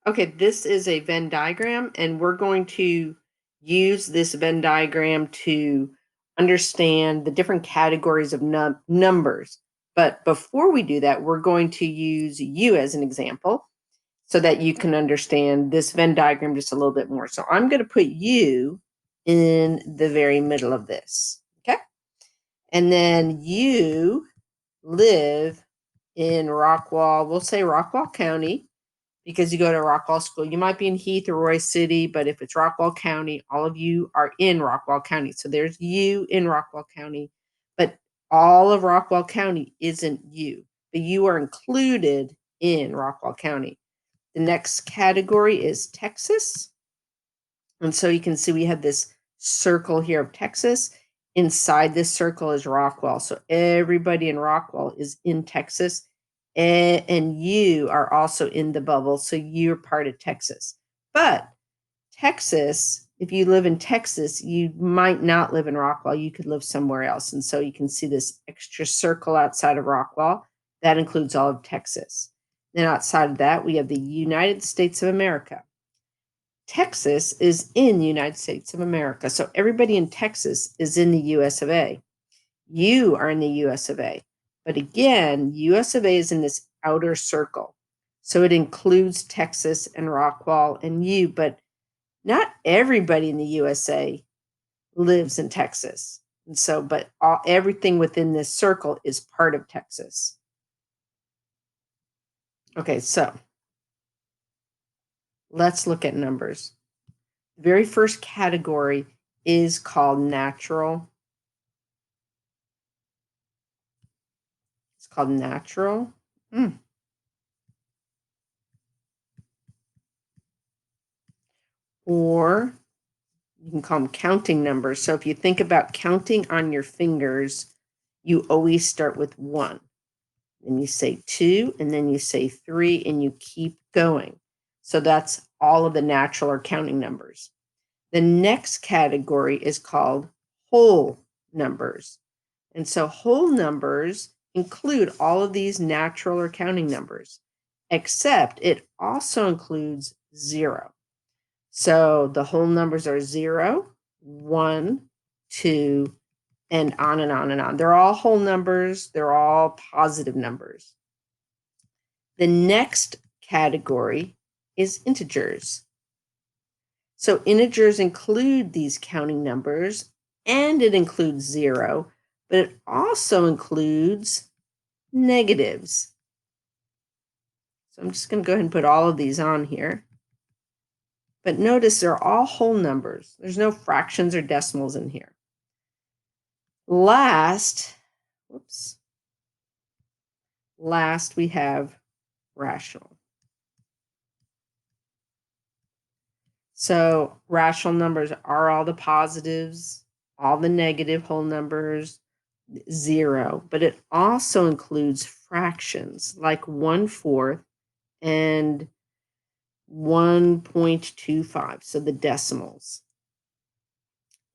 Okay, this is a Venn diagram, and we're going to use this Venn diagram to understand the different categories of numbers. But before we do that, we're going to use you as an example so that you can understand this Venn diagram just a little bit more. So I'm going to put you in the very middle of this, okay? And then you live in Rockwall, we'll say Rockwall County, because you go to Rockwall School. You might be in Heath or Roy City, but if it's Rockwall County, all of you are in Rockwall County. So there's you in Rockwall County, but all of Rockwall County isn't you, but you are included in Rockwall County. The next category is Texas. And so you can see we have this circle here of Texas. Inside this circle is Rockwall. So everybody in Rockwall is in Texas. And you are also in the bubble. So you're part of Texas. But Texas, if you live in Texas, you might not live in Rockwall. You could live somewhere else. And so you can see this extra circle outside of Rockwall. That includes all of Texas. Then outside of that, we have the United States of America. Texas is in the United States of America. So everybody in Texas is in the US of A. You are in the US of A. But again, US of A is in this outer circle. So it includes Texas and Rockwall and you, but not everybody in the USA lives in Texas. And so, but everything within this circle is part of Texas. Okay, so let's look at numbers. The very first category is called natural. It's called natural. Or you can call them counting numbers. So if you think about counting on your fingers, you always start with 1. Then you say 2, and then you say 3, and you keep going. So that's all of the natural or counting numbers. The next category is called whole numbers. And so whole numbers include all of these natural or counting numbers, except it also includes 0. So the whole numbers are 0, 1, 2, and on and on and on. They're all whole numbers. They're all positive numbers. The next category is integers. So integers include these counting numbers, and it includes 0, but it also includes negatives. So I'm just going to go ahead and put all of these on here. But notice they're all whole numbers. There's no fractions or decimals in here. Last we have rational. So rational numbers are all the positives, all the negative whole numbers, 0, but it also includes fractions like 1/4 and 1.25, so the decimals.